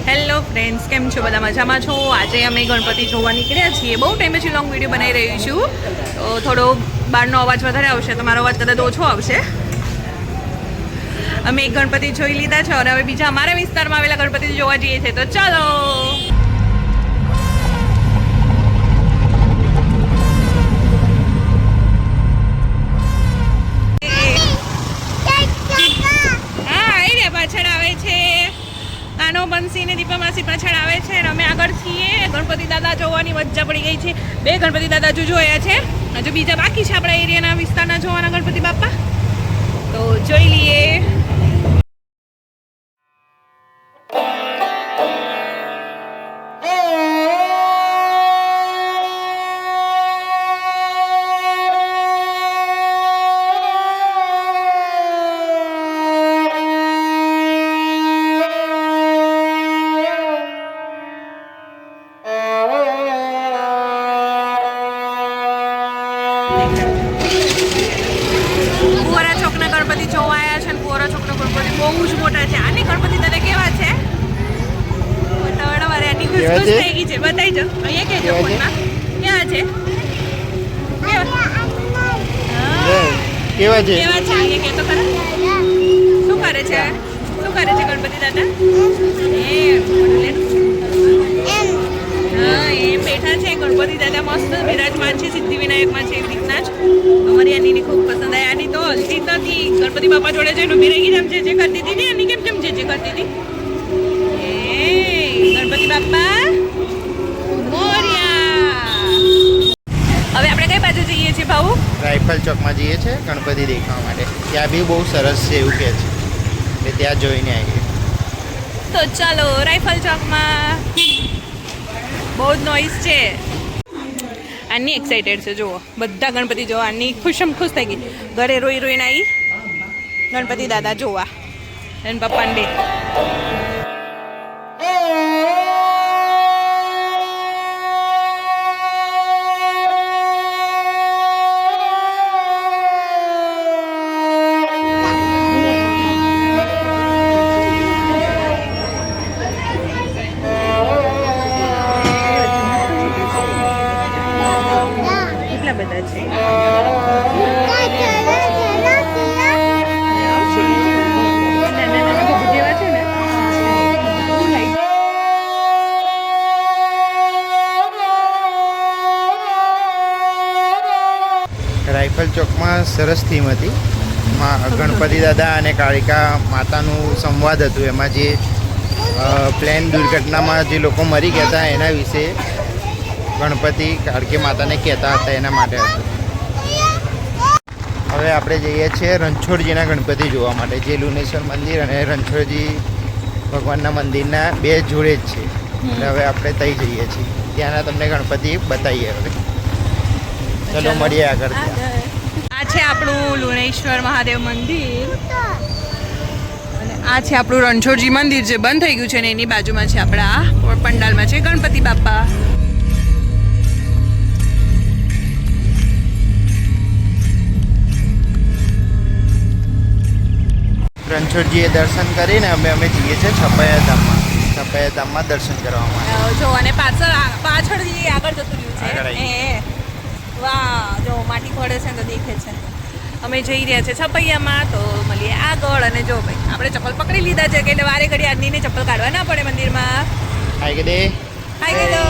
Hello friends, કેમ છો? બધા મજામાં છો? આજે અમે ગણપતિ જોવા નીકળ્યા છીએ. બહુ ટાઈમ પછી લોંગ વિડીયો બનાવી રહી છું, તો થોડો બહારનો અવાજ વધારે આવશે, તો મારો અવાજ કદાચ ઓછો આવશે. અમે એક ગણપતિ જોઈ લીધા છે અને હવે બીજા અમારા વિસ્તારમાં આવેલા ગણપતિ જોવા જઈએ છીએ. તો ચાલો. પાછળ આવે છે નાનો બંસી ને દીપા માસી પાછળ આવે છે અને અમે આગળ છીએ. ગણપતિ દાદા જોવાની મજા પડી ગઈ છે. 2 ગણપતિ દાદા જોયા છે, હજુ બીજા બાકી છે આપણા એરિયાના વિસ્તારના જોવાના ગણપતિ બાપા. તો જોઈ લઈએ. કુંવરા ચોકના ગણપતિ જોવા આવ્યા છે. કુંવરા ચોકના ગણપતિ બહુ જ મોટા છે. આની ગણપતિ દાદા કેવા છે? મોટા આની ખુશ થઈ ગઈ છે. બતાવી જો અહીંયા કેજો ફોનમાં કેવા છે? કેવા છે? અહીંયા કે તો ખરા. શું કરે છે? શું કરે છે ગણપતિ દાદા? એ બેઠા છે. ગણપતિ દાદા મસ્ત બિરાજમાન છે. સિદ્ધિવિનાયકમાં છે એવી રીતના જ. અમારી આની ખૂબ પસંદ આવી. આની તો હલતી નથી. ગણપતિ બાપા જોડે જઈને ઉભી રહી ગઈ. જે કરતી હતી ને એની કેમ જે કરતી હતી. ગણપતિ બાપા મોર્યા. હવે આપણે કઈ બાજુ જઈએ છીએ ભાऊ? રાઇફલ ચોકમાં જઈએ છીએ ગણપતિ દેખવા માટે. ત્યાં બી બહુ સરસ છે એવું કહે છે, એટલે ત્યાં જોઈને આવીએ. તો ચાલો રાઇફલ ચોકમાં. બહુ જ નોઈસ છે. આની એક્સાઇટેડ છે. જુઓ બધા ગણપતિ જોવા. આની ખુશ થઈ ગઈ. ઘરે રોઈ રોઈને આવી ગણપતિ દાદા જોવા અને પપ્પાને બે. બધા છે. રાઇફલ ચોકમાં સરસ થીમ હતી. ગણપતિ દાદા અને કાળિકા માતાનું સંવાદ હતું. એમાં જે પ્લેન દુર્ઘટનામાં જે લોકો મરી ગયા હતા એના વિશે ગણપતિ કાળકી માતાને કહેતા હતા, એના માટે હતું. હવે આપણે જઈએ છીએ રણછોડજીના ગણપતિ જોવા માટે, જે લુનેશ્વર મંદિર અને રણછોડજી ભગવાનના મંદિરના 2 જોડે જ છે. એટલે હવે આપણે ત્યાં જઈએ છીએ. ત્યાંના તમને ગણપતિ બતાવીએ. હવે ચલો મળીએ આગળ. આ છે આપણું લુણેશ્વર મહાદેવ મંદિર અને આ છે આપણું રણછોડજી મંદિર જે બંધ થઈ ગયું છે ને એની બાજુમાં છે આપણા પંડાલમાં છે ગણપતિ બાપા. રણછોડજીએ દર્શન કરીને અમે જઈએ છીએ છપાયા ધામમાં દર્શન કરવા માટે. જો અને પાછળ આગળ જતું રહ્યું છે. વાહ, જો માટી પડે છે ને તો દેખે છે. અમે જઈ રહ્યા છે છપૈયામાં. તો મળીએ આગળ. અને જો ભાઈ આપણે ચપ્પલ પકડી લીધા છે કે એટલે વારે ઘડી આજનીને ચપ્પલ કાઢવા ના પડે મંદિરમાં. હાય કે દે હાય કે દો.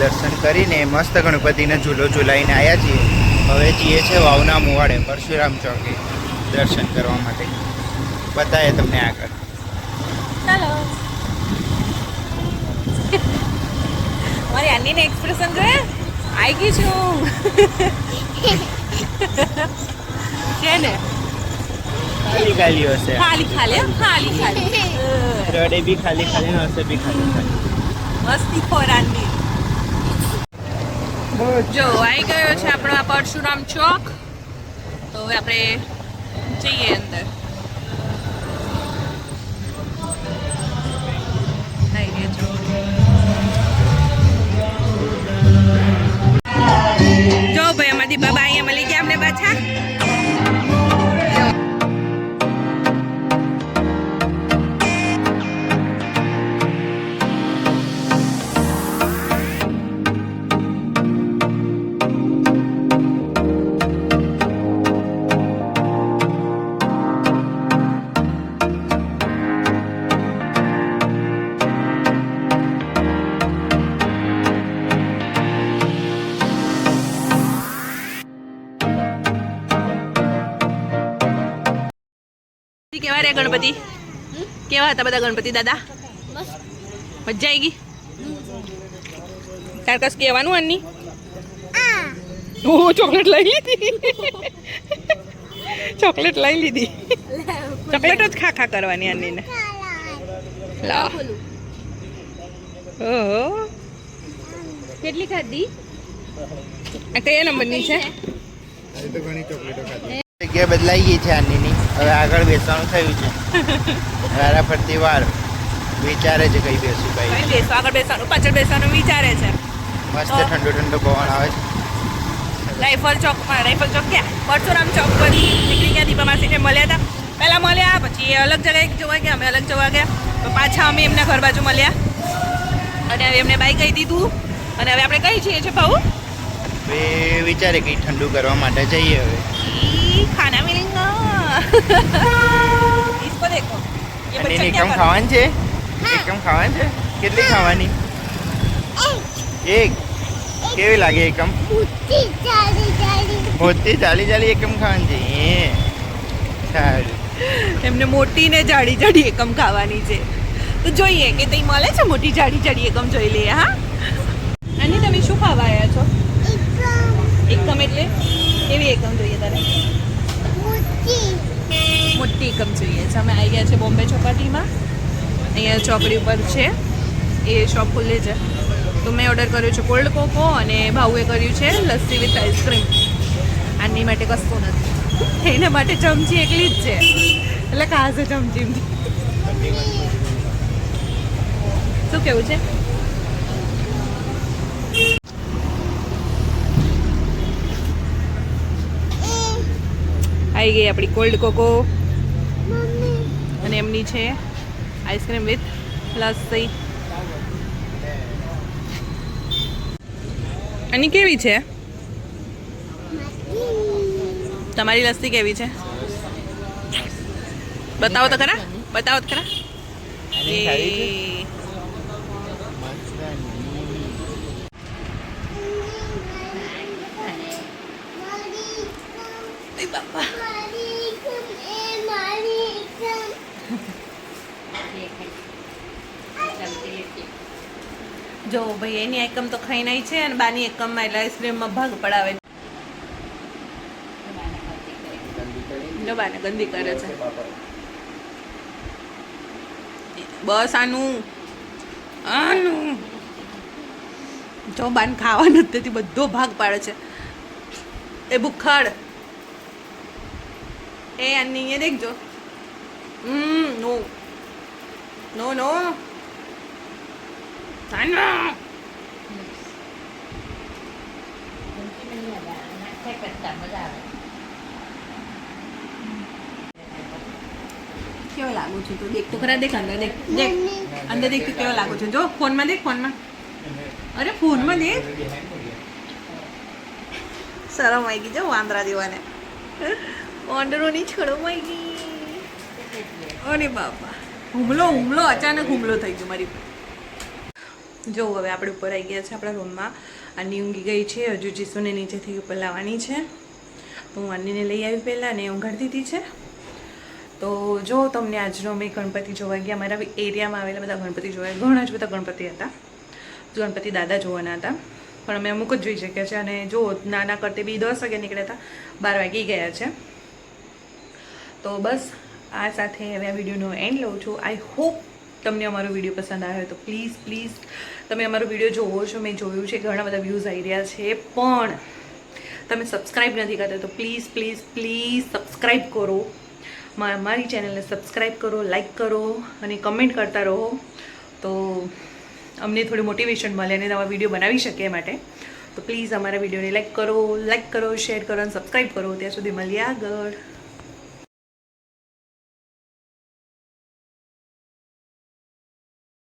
દર્શન કરીને મસ્ત ગણપતિને ઝૂલો ઝૂલાઈને આવ્યા છીએ. હવે જઈએ છીએ વાવના મુવાડે પરશુરામ ચોકે દર્શન કરવા માટે. બતાવીએ તમને આગળ. ચાલો. મારી આનીને એક્સપ્રેશન જોઈએ. આવી ગઈ છું છે ને. ખાલી ખાલી હશે, ખાલી ખાલી ખાલી ખાલી રડે બી ખાલી ખાલી ને હશે બી ખાલી ખાલી. મસ્તી ખોરાની. જો આવી ગયો છે આપણો આ પરશુરામ ચોક. તો હવે આપણે જઈએ અંદર. આવી રહ્યા છો. જો ભાઈ અમારી બાબા અહીંયા મળી ગયા અમને પાછા. કેવા રે ગણપતિ? કેવા હતા બધા ગણપતિ દાદા? મજા આવી ગઈ? તાર કસ કહેવાનું અન્ની? ઓ ચોકલેટ લઈ લીધી. ચોકલેટ લઈ લીધી. ચોકલેટ જ ખા ખા કરવાની અન્નીને. લા ઓહો કેટલી ખાધી? આ કયા નંબરની છે? તો ઘણી ચોકલેટો ખાધી. જગ્યા બદલાઈ ગઈ છે આની. હવે આગળ બેસવાનું થયું છે. વારા ફરતી વાર વિચારે છે કઈ બેસું કઈ બેસો. આગળ બેસવાનું પાછળ બેસવાનું વિચારે છે. મસ્ત ઠંડો ઠંડો પવન આવે છે. રાઇફલ ચોકમાં રાઇફલ ચોક ક્યાં? પરશુરામ ચોક પર નીકળી ગયા. દીપા માસીને મળ્યા હતા. પહેલાં મળ્યા, પછી એ અલગ જગ્યાએ જોવા ગયા, અમે અલગ જોવા ગયા. તો પાછા અમે એમના ઘર બાજુ મળ્યા અને હવે એમને બાઈ કહી દીધું. અને હવે આપણે કઈ છીએ છે ભાઉ? એ વિચારે કંઈ ઠંડુ કરવા માટે જઈએ હવે. ખાના મિલેંગા. इसको देखो ये અને बच्चा क्या એકમ कर ખાવાની છે? એકમ ખાવાની છે? કેટલી ખાવાની? એક. કેવી લાગે એકમ? મોટી જાડી જાડી એકમ ખાવાની છે. સારું. એમને મોટી ને જાડી જાડી એકમ ખાવાની છે. તો જોઈએ કે તઈ મળે છે મોટી જાડી જાડી એકમ જોઈ લઈએ. હા અને તમે શું ખાવા આવ્યા છો? એકમ એટલે કેવી એકમ જોઈએ તારે? મોટી એકમ જોઈએ છે. અમે આવી ગયા છે બોમ્બે ચોપાટીમાં. અહીંયા ચોકડી ઉપર છે એ શોપ ખુલ્લી છે. તો મેં ઓર્ડર કર્યો છે કોલ્ડ કોકો અને ભાઉએ કર્યું છે લસ્સી વિથ આઈસ્ક્રીમ. આની માટે કશું નથી, એના માટે ચમચી એકલી જ છે એટલે ખાસ ચમચી. શું કેવું છે? આવી ગઈ આપણી કોલ્ડ કોકો અને એમની છે આઈસ્ક્રીમ વિથ લસ્સી. આની કેવી છે? તમારી લસ્સી કેવી છે? બતાવો તો ખરા, બતાવો તો ખરા. આની ખાવી છે? એ બાપા જો ભાઈ એની આઈટમ તો ખાઈ નાઈ છે અને બાની આઈટમમાં એટલે આઈસ્ક્રીમમાં ભાગ પડાવે. જો બાને ગંદી કરે છે. બસ આનું જો બાન ખાવા નથી બધો ભાગ પાડે છે. એ ભૂખડ એ આની એ દેખજો. નો નો નો કેવો લાગુ છે? તો દેખ તો ખરા, દેખ અંદર, દેખ દેખ અંદર, દેખ તો કેવો લાગુ છે. જો ફોનમાં દેખ, ફોનમાં. અરે ફોનમાં દેખ. શરમ આવી ગઈ જો વાંદરા દેવાને. વાંદરોની છડમ આવી ગઈ. અરે બાપા હુમલો હુમલો અચાનક હુમલો થઈ ગયો મારી પર. જો હવે આપણે ઉપર આવી ગયા છે આપણા રૂમમાં. આની ઊંઘી ગઈ છે, હજુ જીસુને નીચેથી ઉપર લાવવાની છે. તો હું આનીને લઈ આવી પહેલાં ને ઊંઘાડી દીધી છે. તો જો તમને આજનો અમે ગણપતિ જોવા ગયા, મારા એરિયામાં આવેલા બધા ગણપતિ જોવા, ઘણા જ બધા ગણપતિ હતા. ગણપતિ દાદા જોવાના હતા, પણ અમે અમુક જ જોઈ શક્યા છે. અને જો નાના કરતે બી 10 વાગે નીકળ્યા હતા, 12 વાગી ગયા છે. તો બસ આ સાથે હવે આ વિડીયોનો એન્ડ લઉં છું. આઈ હોપ તમને અમારો વિડીયો પસંદ આવ્યો તો પ્લીઝ તમે અમારો વિડીયો જોવો છો. મેં જોયું છે ઘણા બધા વ્યૂઝ આવી રહ્યા છે, પણ તમે સબસ્ક્રાઈબ નથી કરતા. તો પ્લીઝ સબસ્ક્રાઈબ કરો, મારી ચેનલને સબસ્ક્રાઈબ કરો, લાઈક કરો અને કમેન્ટ કરતા રહો. તો અમને થોડું મોટિવેશન મળે અને નવા વિડીયો બનાવી શકીએ માટે. તો પ્લીઝ અમારા વિડીયોને લાઈક કરો, શેર કરો અને સબસ્ક્રાઈબ કરો. ત્યાં સુધી મળીએ આગળ.